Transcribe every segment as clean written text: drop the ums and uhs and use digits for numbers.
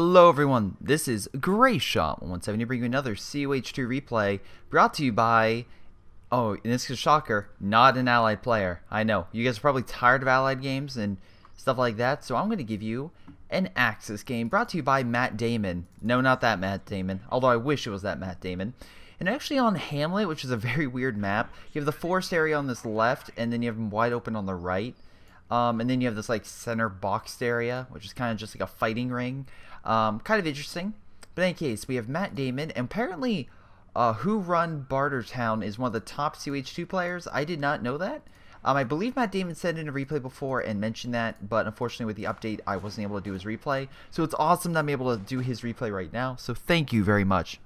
Hello everyone, this is Greyshot 170 bringing you another COH2 replay brought to you by, oh, and this is a shocker, not an Allied player. I know, you guys are probably tired of Allied games and stuff like that, so I'm going to give you an Axis game brought to you by Matt Damon. No, not that Matt Damon, although I wish it was that Matt Damon. And actually on Hamlet, which is a very weird map, you have the forest area on this left, and then you have them wide open on the right. And then you have this like center boxed area, which is kind of just like a fighting ring. Kind of interesting. But in any case, we have Matt Damon, and apparently Who Run Bartertown is one of the top COH2 players. I did not know that. I believe Matt Damon said in a replay before and mentioned that, but unfortunately with the update, I wasn't able to do his replay. So it's awesome that I'm able to do his replay right now, so thank you very much.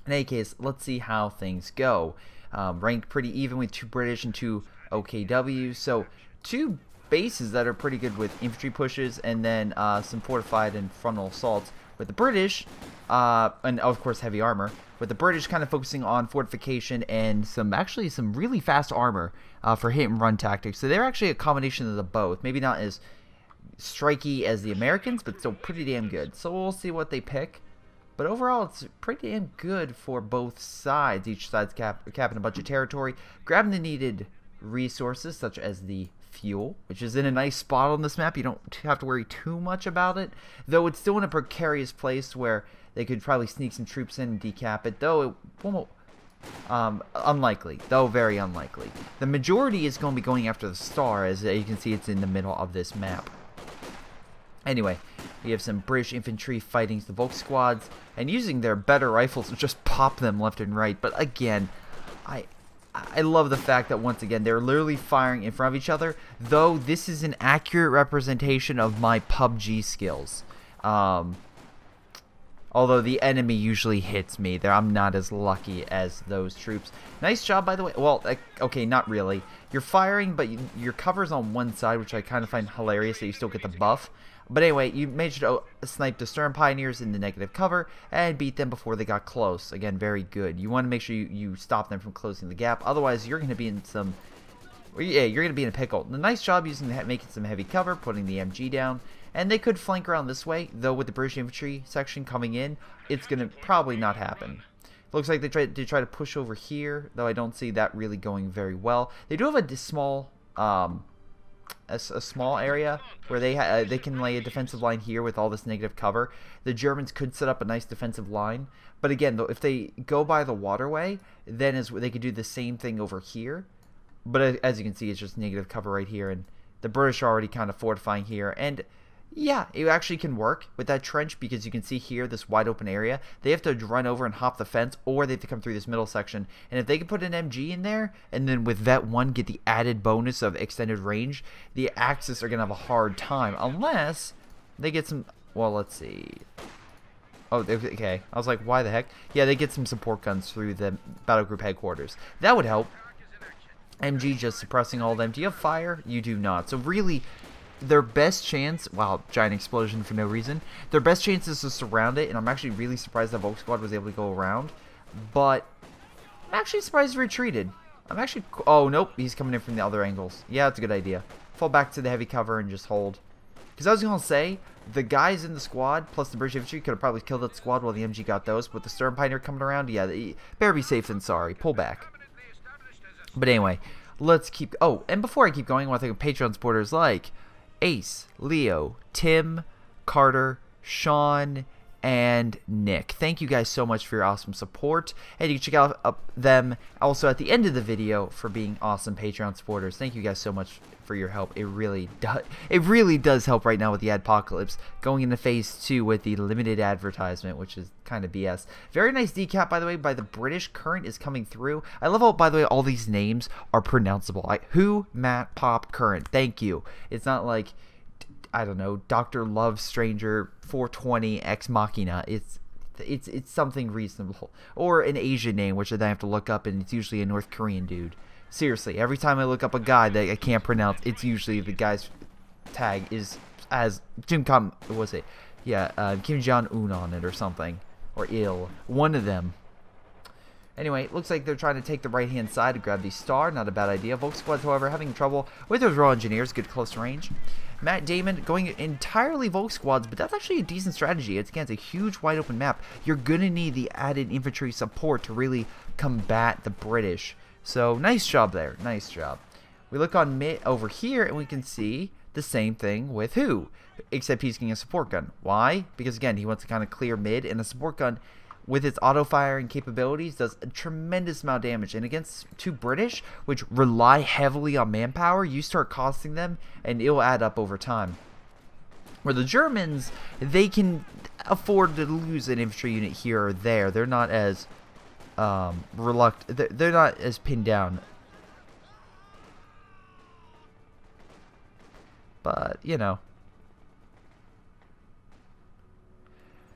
In any case, let's see how things go. Ranked pretty even with 2 British and 2 OKWs, so 2 bases that are pretty good with infantry pushes, and then some fortified and frontal assaults with the British, and of course heavy armor, with the British kind of focusing on fortification and some really fast armor for hit and run tactics. So they're actually a combination of the both, maybe not as striky as the Americans, but still pretty damn good. So we'll see what they pick, but overall it's pretty damn good for both sides. Each side's capping a bunch of territory, grabbing the needed resources such as the fuel, which is in a nice spot on this map. You don't have to worry too much about it, though it's still in a precarious place where they could probably sneak some troops in and decap it, though it won't, unlikely, though very unlikely. The majority is going to be going after the star, as you can see it's in the middle of this map. Anyway, we have some British infantry fighting the Volk squads and using their better rifles to just pop them left and right, but again, I love the fact that once again they're literally firing in front of each other, though this is an accurate representation of my PUBG skills. Although the enemy usually hits me there, I'm not as lucky as those troops. Nice job, by the way. Well, okay, not really. You're firing, but your cover's on one side, which I kind of find hilarious that you still get the buff. But anyway, you managed to snipe the Stern Pioneers in the negative cover and beat them before they got close. Again, very good. You want to make sure you stop them from closing the gap. Otherwise, you're going to be in some... Yeah, you're going to be in a pickle. The nice job making some heavy cover, putting the MG down. And they could flank around this way, though with the British infantry section coming in, it's going to probably not happen. Looks like they try to push over here, though I don't see that really going very well. They do have a small... a small area where they can lay a defensive line here with all this negative cover. The Germans could set up a nice defensive line, but again, though, if they go by the waterway, then they could do the same thing over here. But as you can see, it's just negative cover right here, and the British are already kind of fortifying here. And yeah, it actually can work with that trench, because you can see here this wide open area. They have to run over and hop the fence, or they have to come through this middle section. And if they can put an MG in there, and then with Vet 1 get the added bonus of extended range, the Axis are going to have a hard time, unless they get some... Well, let's see. Oh, okay. I was like, why the heck? Yeah, they get some support guns through the battle group headquarters. That would help. MG just suppressing all of them. Do you have fire? You do not. So really... their best chance, wow, giant explosion for no reason. Their best chance is to surround it, and I'm actually really surprised that Volk squad was able to go around. But I'm actually surprised he retreated. Oh, nope, he's coming in from the other angles. Yeah, that's a good idea. Fall back to the heavy cover and just hold. Because I was going to say, the guys in the squad, plus the British infantry, could have probably killed that squad while the MG got those. But with the Stern Pioneer coming around, yeah, better be safe than sorry. Pull back. But anyway, let's keep... Oh, and before I keep going, I want to thank Patreon supporters like... Ace, Leo, Tim, Carter, Sean, and Nick. Thank you guys so much for your awesome support, and you can check out them also at the end of the video for being awesome Patreon supporters. Thank you guys so much for your help. It really does help right now with the adpocalypse, going into phase 2 with the limited advertisement, which is kind of BS. Very nice decap, by the way, by the British. Current is coming through. I love how, by the way, all these names are pronounceable. Who, Matt, Pop, Current. Thank you. It's not like, I don't know, Dr. Love Stranger 420 Ex Machina. It's something reasonable. Or an Asian name, which I then have to look up, and it's usually a North Korean dude. Seriously, every time I look up a guy that I can't pronounce, it's usually the guy's tag is as Kim Jong-un on it or something. Or Il. One of them. Anyway, looks like they're trying to take the right-hand side to grab the star. Not a bad idea. Volk squads, however, having trouble with those raw engineers. Good close range. Matt Damon going entirely Volk squads, but that's actually a decent strategy. It's against a huge wide open map. You're going to need the added infantry support to really combat the British. So, nice job there. Nice job. We look on mid over here, and we can see the same thing with who? Except he's getting a support gun. Why? Because, again, he wants to kind of clear mid, and the support gun, with its auto-firing capabilities, does a tremendous amount of damage. And against two British, which rely heavily on manpower, you start costing them, and it'll add up over time. Where the Germans, they can afford to lose an infantry unit here or there. They're not as reluctant. They're not as pinned down. But, you know.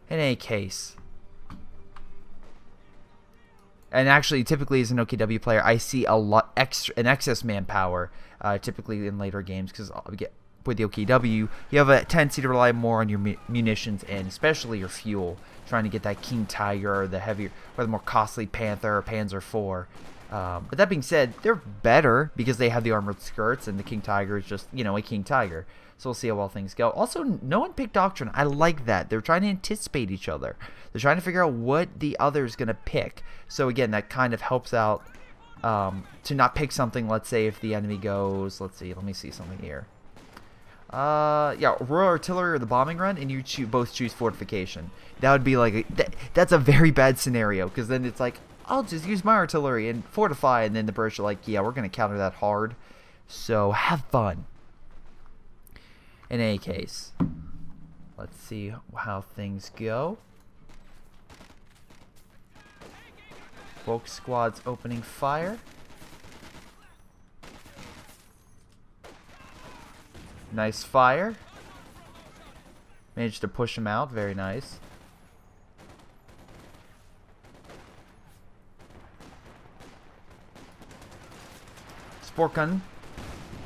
In any case. And actually, typically as an OKW player, I see an excess manpower, typically in later games, because with the OKW, you have a tendency to rely more on your munitions and especially your fuel, trying to get that King Tiger or the heavier, or the more costly Panther or Panzer IV. But that being said, they're better because they have the armored skirts, and the King Tiger is just, you know, a King Tiger. So we'll see how well things go. Also, no one picked Doctrine. I like that. They're trying to anticipate each other. They're trying to figure out what the other is going to pick. So again, that kind of helps out to not pick something. Let's say if the enemy goes, let's see, let me see something here. Yeah, Royal Artillery or the bombing run, and you both choose fortification. That would be like that's a very bad scenario, because then it's like, I'll just use my artillery and fortify, and then the British are like, yeah, we're going to counter that hard. So have fun. In any case, let's see how things go. Volk squads opening fire. Nice fire. Managed to push him out. Very nice. Sport gun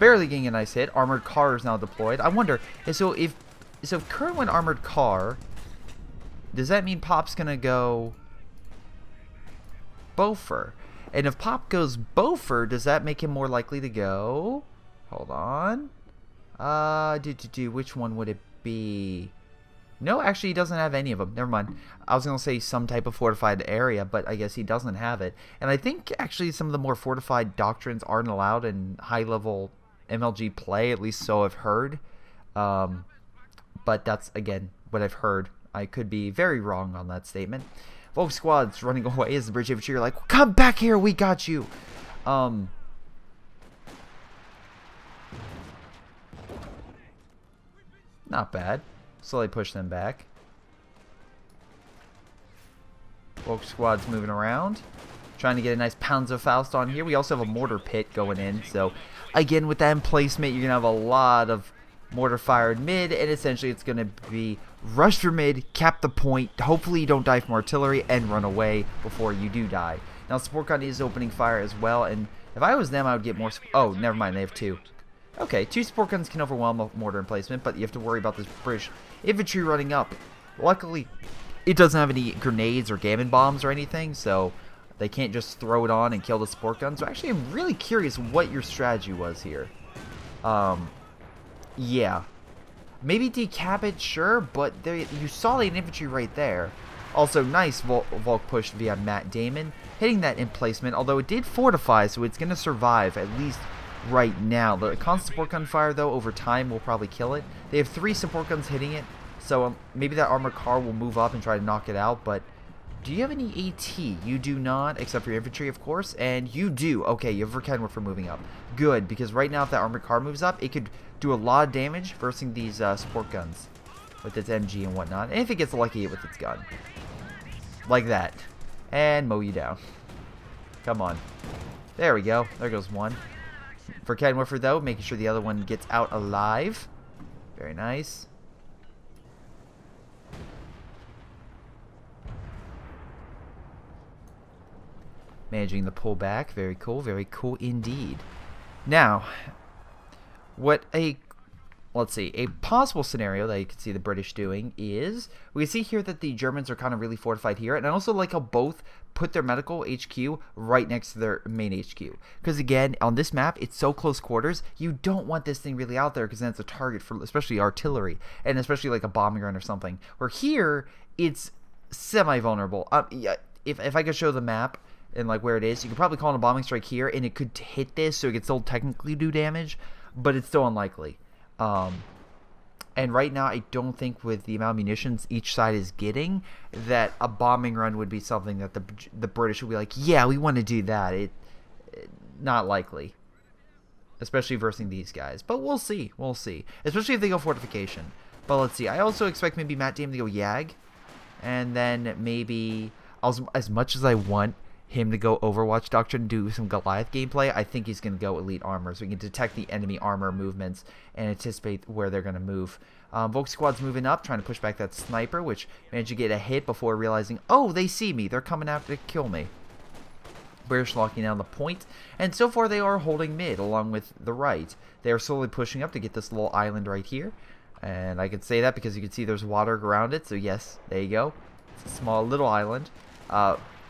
barely getting a nice hit. Armored car is now deployed. I wonder, so if current went armored car, does that mean Pop's gonna go Beaufort? And if Pop goes Beaufort, does that make him more likely to go? Hold on. Which one would it be? No, actually, he doesn't have any of them. Never mind. I was going to say some type of fortified area, but I guess he doesn't have it. And I think, actually, some of the more fortified doctrines aren't allowed in high-level MLG play, at least so I've heard. But that's, again, what I've heard. I could be very wrong on that statement. Volk squad's running away as the British infantry are like, come back here, we got you. Not bad. Slowly push them back. Volk squad's moving around. Trying to get a nice Panzerfaust on here. We also have a mortar pit going in. So, again, with that emplacement, you're going to have a lot of mortar fired mid. And essentially, it's going to be rush for mid, cap the point. Hopefully, you don't die from artillery and run away before you do die. Now, support gun is opening fire as well. And if I was them, I would get more... Oh, never mind. They have two. Okay, two support guns can overwhelm a mortar emplacement, but you have to worry about this British infantry running up. Luckily, it doesn't have any grenades or gammon bombs or anything, so they can't just throw it on and kill the support guns. So actually, I'm really curious what your strategy was here. Yeah. Maybe decap it, sure, but there, you saw the infantry right there. Also, nice Volk push via Matt Damon, hitting that emplacement, although it did fortify, so it's going to survive, at least right now. The constant support gun fire, though, over time will probably kill it. They have 3 support guns hitting it, so maybe that armored car will move up and try to knock it out, but do you have any AT? You do not, except for your infantry, of course, and you do. Okay, you have Verkenworth for moving up. Good, because right now if that armored car moves up, it could do a lot of damage versus these support guns with its MG and whatnot, and if it gets lucky with its gun. Like that. And mow you down. Come on. There we go. There goes one. For Kenworth, though, making sure the other one gets out alive. Very nice. Managing the pullback. Very cool. Very cool indeed. Now, what a let's see, a possible scenario that you can see the British doing is, we can see here that the Germans are kind of really fortified here, and I also like how both put their medical HQ right next to their main HQ. Because again, on this map, it's so close quarters, you don't want this thing really out there, because then it's a target for especially artillery, and especially like a bombing run or something. Where here, it's semi-vulnerable. Yeah, if I could show the map, and like where it is, you could probably call in a bombing strike here, and it could hit this, so it could still technically do damage, but it's still unlikely. And right now, I don't think with the amount of munitions each side is getting, that a bombing run would be something that the British would be like, yeah, we want to do that. Not likely. Especially versus these guys. But we'll see. We'll see. Especially if they go fortification. But let's see. I also expect maybe Matt Damon to go Yag. And then maybe, as much as I want him to go Overwatch Doctrine and do some Goliath gameplay, I think he's going to go Elite Armor, so we can detect the enemy armor movements and anticipate where they're going to move. Volk Squad's moving up, trying to push back that sniper, which managed to get a hit before realizing, oh, they see me, they're coming after to kill me. British locking down the point, and so far they are holding mid along with the right. They are slowly pushing up to get this little island right here, and I can say that because you can see there's water around it, so yes, there you go. It's a small little island.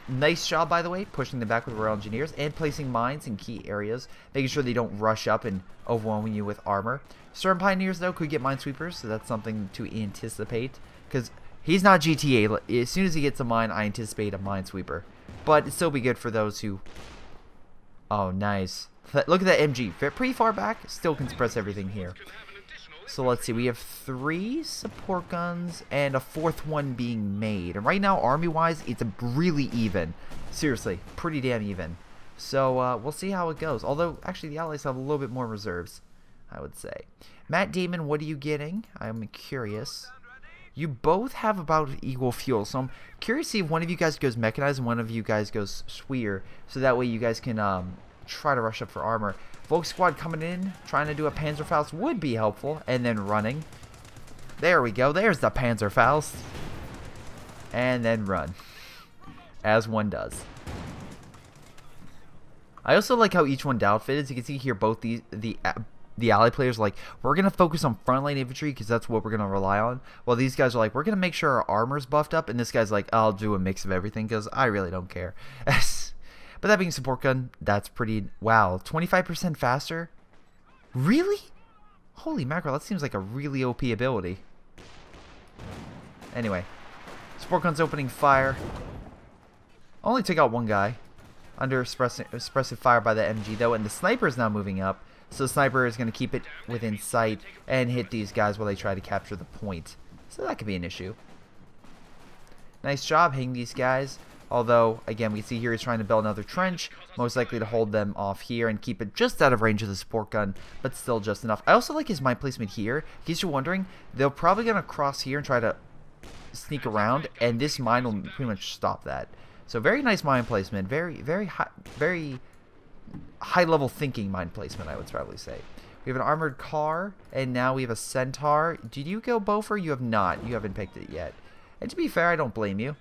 Nice job, by the way, pushing them back with Royal Engineers and placing mines in key areas, making sure they don't rush up and overwhelming you with armor. Storm Pioneers, though, could get Minesweepers, so that's something to anticipate, because he's not GTA. As soon as he gets a mine, I anticipate a Minesweeper. But it'd still be good for those who... Oh, nice. Look at that MG. Pretty far back, still can suppress everything here. So let's see, we have 3 support guns and a 4th one being made. And right now, army-wise, it's really even. Seriously, pretty damn even. So we'll see how it goes. Although, actually, the Allies have a little bit more reserves, I would say. Matt Damon, what are you getting? I'm curious. You both have about equal fuel, so I'm curious to see if one of you guys goes mechanized and one of you guys goes Sweer, so that way you guys can try to rush up for armor. Volk Squad coming in, trying to do a Panzerfaust would be helpful, and then running. There we go, there's the Panzerfaust. And then run. As one does. I also like how each one's outfit is. You can see here both the ally players are like, we're going to focus on frontline infantry because that's what we're going to rely on. While these guys are like, we're going to make sure our armor's buffed up, and this guy's like, I'll do a mix of everything because I really don't care. But that being support gun, that's pretty... Wow, 25% faster? Really? Holy mackerel, that seems like a really OP ability. Anyway, support gun's opening fire. Only took out one guy. Under suppressive fire by the MG, though, and the sniper is now moving up. So the sniper is going to keep it within sight and hit these guys while they try to capture the point. So that could be an issue. Nice job hitting these guys. Although, again, we see here he's trying to build another trench, most likely to hold them off here and keep it just out of range of the support gun, but still just enough. I also like his mine placement here. In case you're wondering, they're probably going to cross here and try to sneak around, and this mine will pretty much stop that. So very nice mine placement, very high level thinking mine placement, I would probably say. We have an armored car, and now we have a centaur. Did you go Beaufort? You have not. You haven't picked it yet. And to be fair, I don't blame you.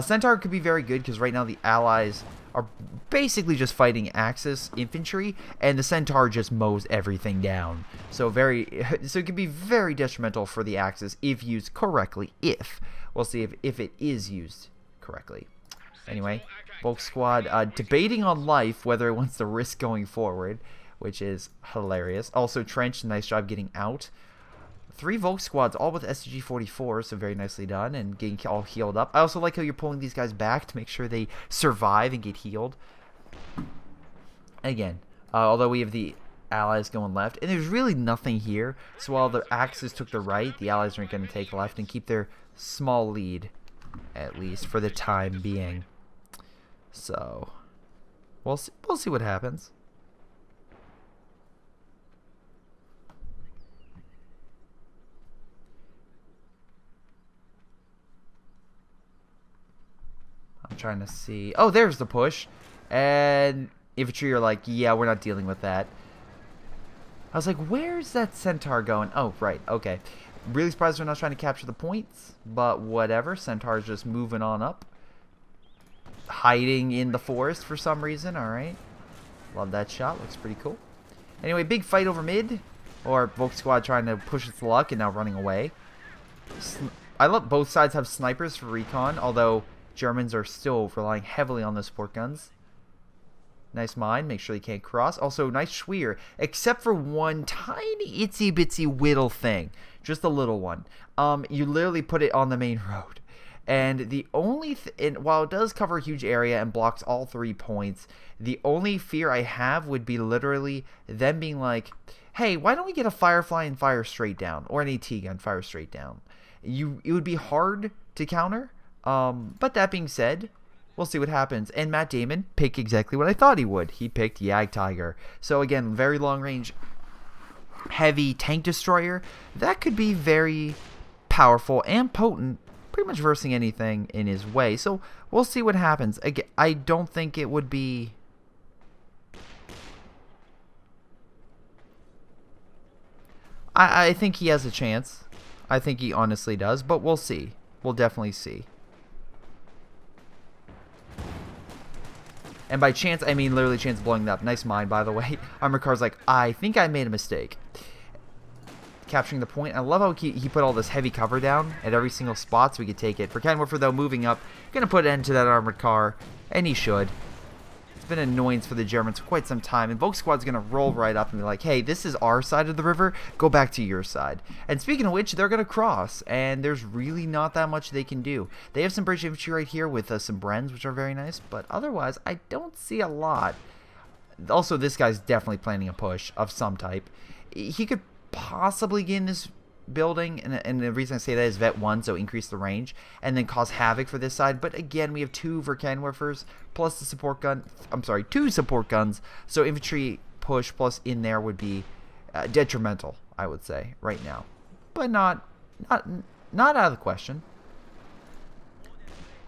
Centaur could be very good because right now the Allies are basically just fighting Axis infantry, and the Centaur just mows everything down. So it can be very detrimental for the Axis if used correctly. We'll see if it is used correctly. Anyway, Volk Squad debating on life whether it wants to risk going forward, which is hilarious. Also, Trench, nice job getting out. 3 Volk Squads, all with STG-44, so very nicely done, and getting all healed up. I also like how you're pulling these guys back to make sure they survive and get healed. Again, although we have the Allies going left, and there's really nothing here, so while the Axis took the right, the Allies aren't going to take left and keep their small lead, at least for the time being. So, we'll see what happens. I'm trying to see. Oh, there's the push. And infantry are like, yeah, we're not dealing with that. I was like, where's that Centaur going? Oh, right. Okay. Really surprised they're not trying to capture the points. But whatever. Centaur's just moving on up. Hiding in the forest for some reason. Alright. Love that shot. Looks pretty cool. Anyway, big fight over mid. Or Volk Squad trying to push its luck and now running away. I love both sides have snipers for recon, although Germans are still relying heavily on the support guns. Nice mine, make sure they can't cross. Also, nice Schweer, except for one tiny itsy bitsy whittle thing. Just a little one. You literally put it on the main road. And the only, while it does cover a huge area and blocks all 3 points, the only fear I have would be literally them being like, hey, why don't we get a Firefly and fire straight down? Or an AT gun, fire straight down. It would be hard to counter. But that being said, we'll see what happens. And Matt Damon picked exactly what I thought he would. He picked Jagdtiger. So again, very long range, heavy tank destroyer. That could be very powerful and potent, pretty much versing anything in his way. So we'll see what happens. Again, I don't think it would be... I think he has a chance. I think he honestly does, but we'll see. We'll definitely see. And by chance, I mean literally chance of blowing that up. Nice mine, by the way. Armored Car's like, I think I made a mistake. Capturing the point. I love how he put all this heavy cover down at every single spot so we could take it. For Kenwerfer, though, moving up, going to put an end to that Armored Car, and he should. It's been an annoyance for the Germans for quite some time, and Volk Squad's going to roll right up and be like, hey, this is our side of the river, go back to your side. And speaking of which, they're going to cross, and there's really not that much they can do. They have some British infantry right here with some Brens, which are very nice, but otherwise, I don't see a lot. Also, this guy's definitely planning a push of some type. He could possibly get in this building, and the reason I say that is vet 1, so increase the range, and then cause havoc for this side. But again, we have 2 Verkenwerfers plus the support gun. I'm sorry, 2 support guns. So infantry push plus in there would be detrimental, I would say, right now. But not out of the question.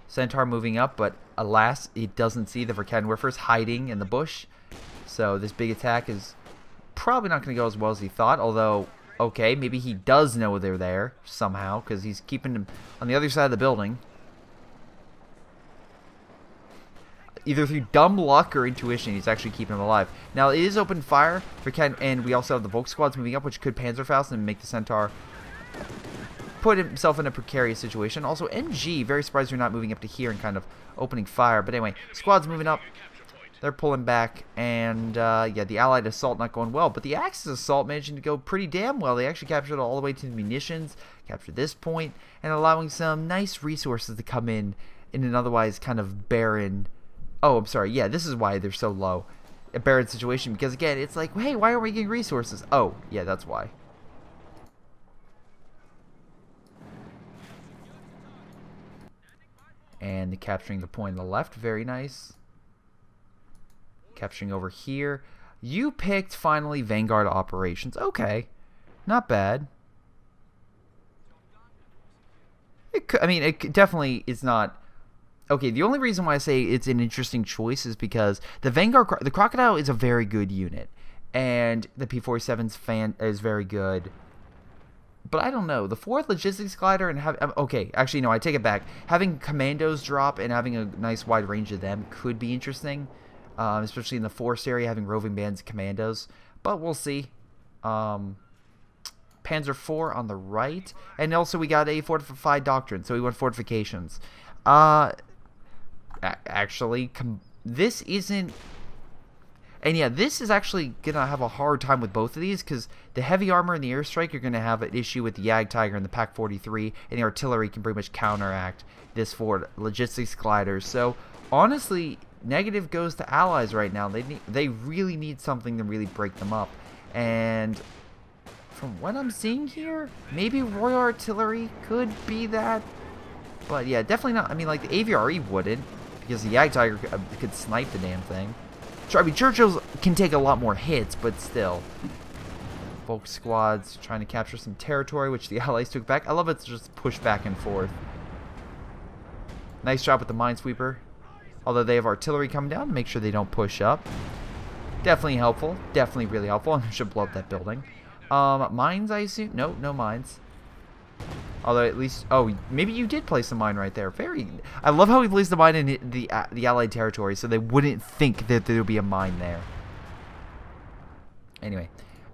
Centaur moving up, but alas, it doesn't see the Verkenwerfers hiding in the bush. So this big attack is probably not going to go as well as he thought, although... okay, maybe he does know they're there somehow, because he's keeping them on the other side of the building. Either through dumb luck or intuition, he's actually keeping them alive. Now, it is open fire for Ken, and we also have the Volk Squads moving up, which could Panzerfaust and make the Centaur put himself in a precarious situation. Also, NG, very surprised you're not moving up to here and kind of opening fire. But anyway, squad's moving up. They're pulling back, and yeah, the Allied assault not going well, but the Axis assault managing to go pretty damn well. They actually captured it all the way to the munitions, captured this point, and allowing some nice resources to come in an otherwise kind of barren... oh, I'm sorry, yeah, this is why they're so low. A barren situation, because again, it's like, hey, why aren't we getting resources? Oh, yeah, that's why. And capturing the point on the left, very nice. Capturing over here. You picked, finally, Vanguard Operations. Okay. Not bad. I mean, it definitely is not... okay, the only reason why I say it's an interesting choice is because the Vanguard... the Crocodile is a very good unit. And the P-47's fan is very good. But I don't know. The 4th Logistics Glider and have... okay, actually, no, I take it back. Having Commandos drop and having a nice wide range of them could be interesting. Especially in the forest area, having roving bands of commandos. But we'll see. Panzer IV on the right. And also we got a fortified doctrine. So we went fortifications. Actually, this isn't... and yeah, this is actually going to have a hard time with both of these. Because the heavy armor and the airstrike are going to have an issue with the Jagdtiger and the PaK-43. And the artillery can pretty much counteract this for logistics gliders. So, honestly... negative goes to allies right now. They really need something to really break them up. And from what I'm seeing here, maybe Royal Artillery could be that. But yeah, definitely not. I mean, like the AVRE wouldn't, because the Jagdtiger could snipe the damn thing. I mean, Churchills can take a lot more hits, but still. Volk Squads trying to capture some territory, which the allies took back. I love it's just push back and forth. Nice job with the Minesweeper. Although they have artillery coming down to make sure they don't push up. Definitely helpful. Definitely really helpful. I should blow up that building. Mines, I assume? No, no mines. Although at least... oh, maybe you did place a mine right there. Very... I love how he placed the mine in the Allied territory so they wouldn't think that there would be a mine there. Anyway.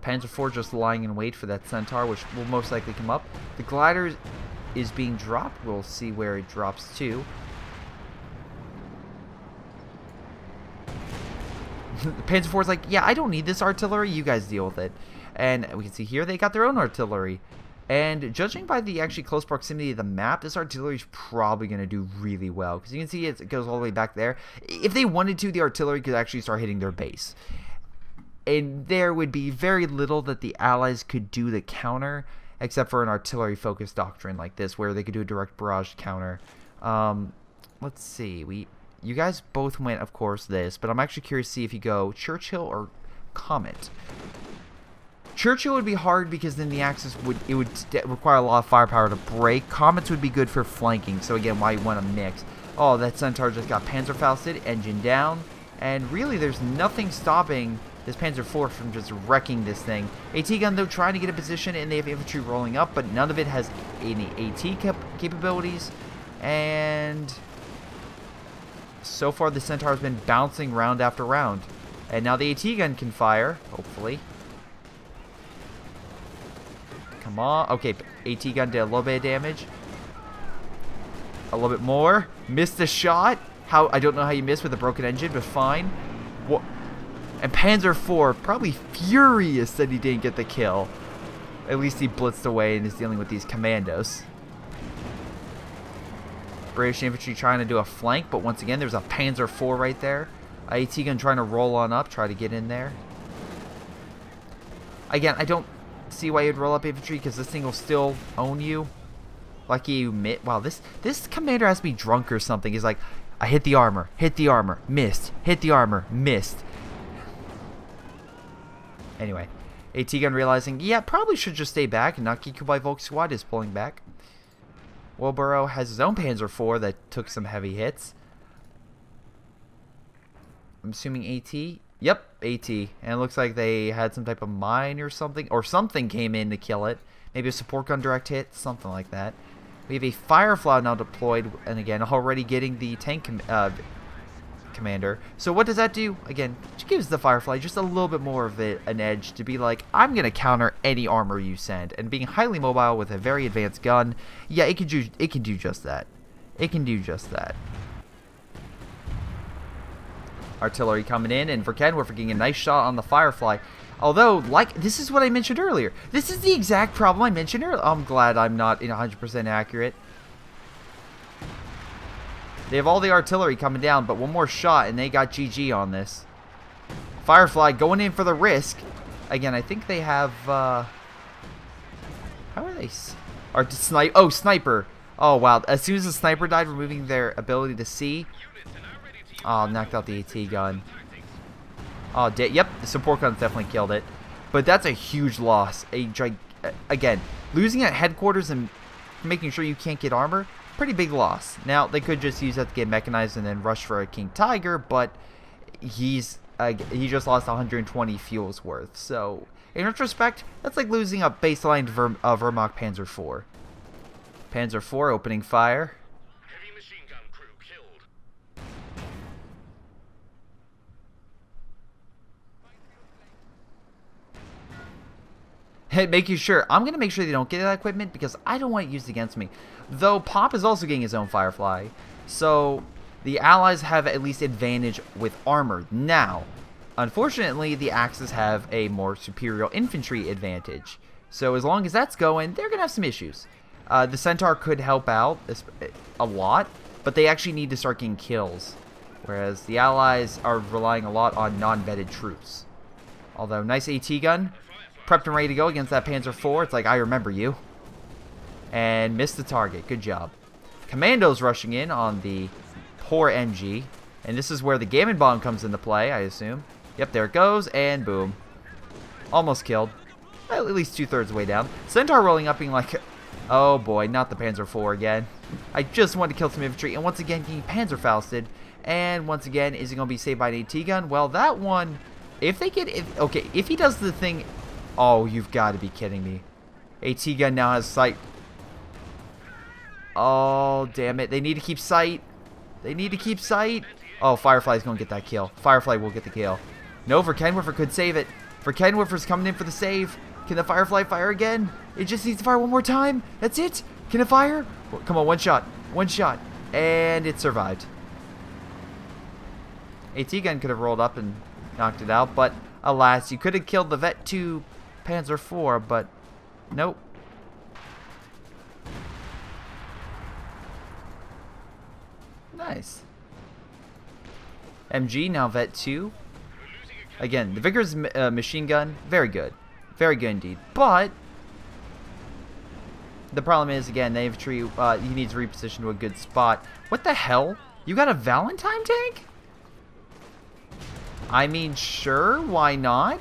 Panzer IV just lying in wait for that Centaur, which will most likely come up. The glider is being dropped. We'll see where it drops to. The Panzer IV is like, yeah, I don't need this artillery. You guys deal with it. And we can see here they got their own artillery. And judging by the actually close proximity of the map, this artillery is probably going to do really well. Because you can see it goes all the way back there. If they wanted to, the artillery could actually start hitting their base. And there would be very little that the Allies could do to counter, except for an artillery-focused doctrine like this, where they could do a direct barrage counter. Let's see. You guys both went, of course, this. But I'm actually curious to see if you go Churchill or Comet. Churchill would be hard because then the Axis would require a lot of firepower to break. Comets would be good for flanking, so again, why you want to mix. Oh, that Centaur just got Panzerfausted, engine down, and really there's nothing stopping this Panzer IV from just wrecking this thing. AT gun though trying to get a position, and they have infantry rolling up, but none of it has any AT capabilities, and so far the Centaur has been bouncing round after round, and now the AT gun can fire, hopefully. Come on. Okay, AT gun did a little bit of damage. A little bit more. Missed the shot. I don't know how you missed with a broken engine, but fine. What? And Panzer IV probably furious that he didn't get the kill. At least he blitzed away and is dealing with these commandos. British infantry trying to do a flank, but once again, there's a Panzer IV right there. AT gun trying to roll on up, try to get in there. Again, I don't see why you'd roll up infantry, because this thing will still own you. Lucky you wow, this commander has to be drunk or something. He's like, I hit the armor, missed, hit the armor, missed. Anyway, AT gun realizing, yeah, probably should just stay back, and not Kikubai Volksquad is pulling back. Wilborough has his own Panzer IV that took some heavy hits. I'm assuming AT. Yep, AT. And it looks like they had some type of mine or something came in to kill it. Maybe a support gun direct hit, something like that. We have a Firefly now deployed, and again, already getting the tank commander. So what does that do? Again, it gives the Firefly just a little bit more of an edge to be like, I'm going to counter any armor you send. And being highly mobile with a very advanced gun, yeah, it can do just that. It can do just that. Artillery coming in, and for Kenworth getting a nice shot on the Firefly. Although, this is what I mentioned earlier. This is the exact problem I mentioned earlier. I'm glad I'm not 100% accurate. They have all the artillery coming down, but one more shot, and they got GG on this. Firefly going in for the risk. Again, I think they have, how are they? Oh, sniper. Oh, wow. As soon as the sniper died, removing their ability to see. Oh, knocked out the AT gun. Oh, yep, the support gun definitely killed it. But that's a huge loss. Again, losing at headquarters and making sure you can't get armor, pretty big loss. Now, they could just use that to get mechanized and then rush for a King Tiger, but he just lost 120 fuels worth. So, in retrospect, that's like losing a baseline Wehrmacht Panzer IV. Panzer IV opening fire. Making sure, I'm going to make sure they don't get that equipment because I don't want it used against me. Though Pop is also getting his own Firefly. So the Allies have at least advantage with armor. Now, unfortunately, the Axis have a more superior infantry advantage. So as long as that's going, they're going to have some issues. The Centaur could help out a lot, but they actually need to start getting kills. Whereas the Allies are relying a lot on non-vetted troops. Although, nice AT gun. Prepped and ready to go against that Panzer IV. It's like, I remember you. And missed the target. Good job. Commandos rushing in on the poor MG. And this is where the Gammon Bomb comes into play, I assume. Yep, there it goes. And boom. Almost killed. At least 2/3 way down. Centaur rolling up being like, oh boy, not the Panzer IV again. I just wanted to kill some infantry. And once again, getting Panzerfausted. And once again, is it going to be saved by an AT gun? Well, that one, if he does the thing... Oh, you've got to be kidding me. AT gun now has sight. Oh, damn it. They need to keep sight. They need to keep sight. Oh, Firefly's going to get that kill. Firefly will get the kill. No, Verkenwerfer could save it. Verkenwerfer's coming in for the save. Can the Firefly fire again? It just needs to fire one more time. That's it. Can it fire? Come on, one shot. One shot. And it survived. AT gun could have rolled up and knocked it out, but alas, you could have killed the Vet 2 Panzer IV, but nope. Nice. MG, now Vet 2. Again, the Vickers machine gun, very good. Very good indeed. But the problem is, again, the infantry, he needs to reposition to a good spot. What the hell? You got a Valentine tank? I mean, sure, why not?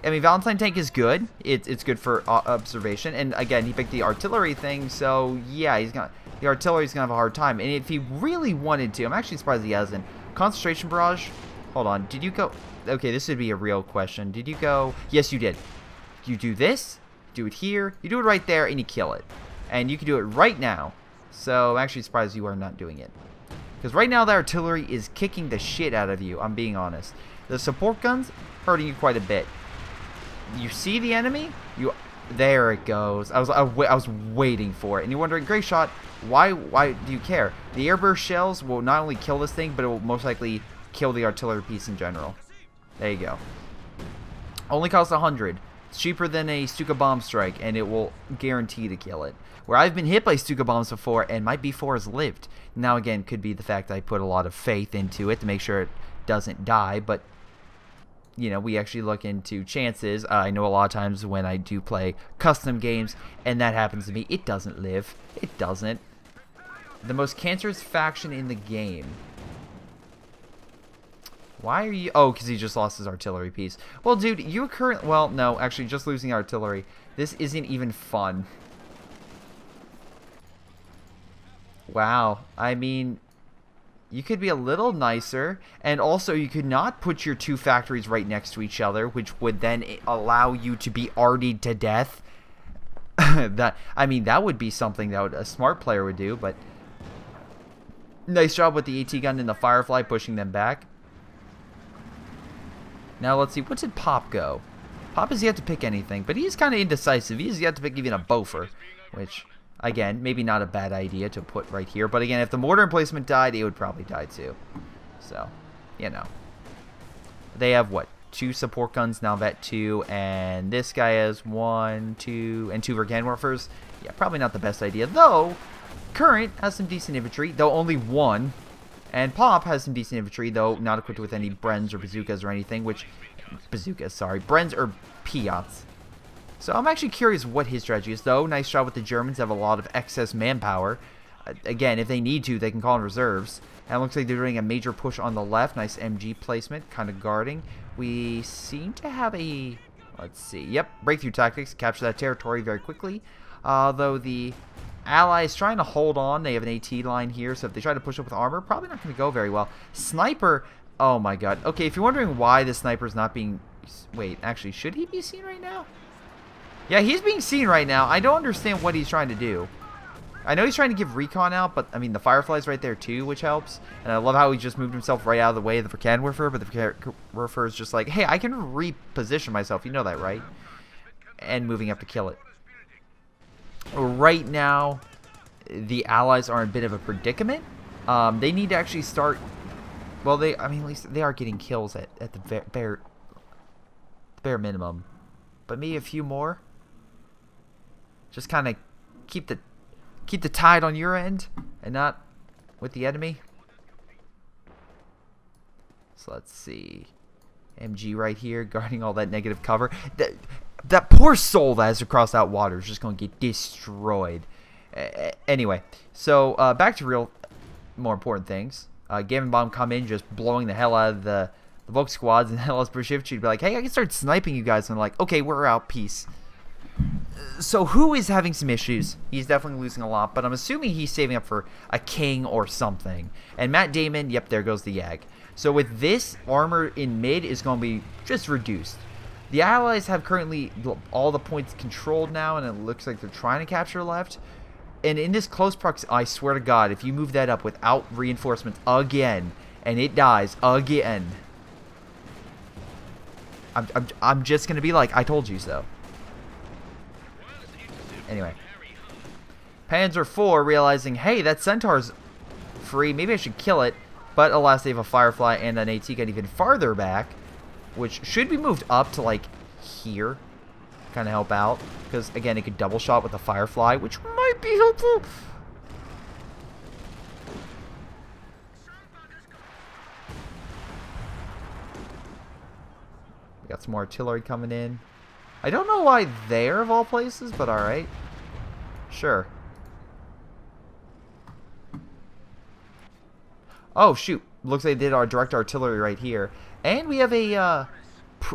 I mean, Valentine tank is good. It's good for observation. And again, he picked the artillery thing, so yeah, the artillery's gonna have a hard time. And if he really wanted to, I'm actually surprised he hasn't. Concentration barrage. Hold on. Did you go? Okay, this would be a real question. Did you go? Yes, you did. You do this, do it here, you do it right there, and you kill it. And you can do it right now. So I'm actually surprised you are not doing it. Because right now the artillery is kicking the shit out of you, I'm being honest. The support guns hurting you quite a bit. You see the enemy? There it goes. I was waiting for it. And you're wondering, Greyshot, why do you care? The airburst shells will not only kill this thing, but it will most likely kill the artillery piece in general. There you go. Only costs 100. It's cheaper than a Stuka bomb strike, and it will guarantee to kill it. Where I've been hit by Stuka bombs before, and my B4 has lived. Now, again, could be the fact I put a lot of faith into it to make sure it doesn't die, but you know, we actually look into chances. I know a lot of times when I do play custom games, and that happens to me, it doesn't live. It doesn't. The most cancerous faction in the game. Why are you... Oh, because he just lost his artillery piece. Well, dude, you currently... Well, no, actually, just losing artillery. This isn't even fun. Wow. I mean... You could be a little nicer, and also you could not put your two factories right next to each other, which would then allow you to be artied to death. I mean, that would be something that a smart player would do, but nice job with the AT gun and the Firefly pushing them back. Now let's see, what did Pop go? Pop has yet to pick anything, but he's kind of indecisive. He's yet to pick even a Boffer, which... Again, maybe not a bad idea to put right here. But again, if the mortar emplacement died, it would probably die too. So, you know. They have, what, 2 support guns, now Vet 2. And this guy has 1, 2, and 2 Verkenwerfers. Yeah, probably not the best idea. Though, Current has some decent infantry, though only 1. And Pop has some decent infantry, though not equipped with any Brens or Bazookas or anything. Which, Bazookas, sorry. Brens or Piats. So I'm actually curious what his strategy is, though. Nice job with the Germans. They have a lot of excess manpower. Again, if they need to, they can call in reserves. And it looks like they're doing a major push on the left. Nice MG placement, kind of guarding. We seem to have a... Let's see. Yep, breakthrough tactics. Capture that territory very quickly. Though the Allies trying to hold on. They have an AT line here, so if they try to push up with armor, probably not going to go very well. Sniper... Oh, my God. Okay, if you're wondering why the sniper's not being... Wait, actually, should he be seen right now? Yeah, he's being seen right now. I don't understand what he's trying to do. I know he's trying to give recon out, but, I mean, the Firefly's right there, too, which helps. And I love how he just moved himself right out of the way of the Verkenwerfer, but the Verkenwerfer is just like, hey, I can reposition myself. You know that, right? And moving up to kill it. Right now, the Allies are in a bit of a predicament. They need to actually start... Well, I mean, at least they are getting kills at the bare minimum. But maybe a few more. Just kind of keep the tide on your end and not with the enemy. So let's see. MG right here guarding all that negative cover. That poor soul that has to cross that water is just going to get destroyed. Anyway, so back to real more important things. Gavin Bomb come in just blowing the hell out of the Volk squads, and Hellas Brashivchi would be like, hey, I can start sniping you guys. And I'm like, okay, we're out, peace. So who is having some issues? He's definitely losing a lot, but I'm assuming he's saving up for a king or something. And Matt Damon, yep, there goes the Yag. So with this, armor in mid is going to be just reduced. The Allies have currently all the points controlled now, and it looks like they're trying to capture left. And in this close proximity, I swear to God, if you move that up without reinforcements again, and it dies again, I'm just gonna be like, I told you so. Anyway, Panzer IV realizing, hey, that Centaur's free. Maybe I should kill it. But alas, they have a Firefly and an AT gun even farther back, which should be moved up to like here, kind of help out. Because again, it could double shot with the Firefly, which might be helpful. We got some more artillery coming in. I don't know why there of all places, but alright. Sure. Oh, shoot. Looks like they did our direct artillery right here. And we have a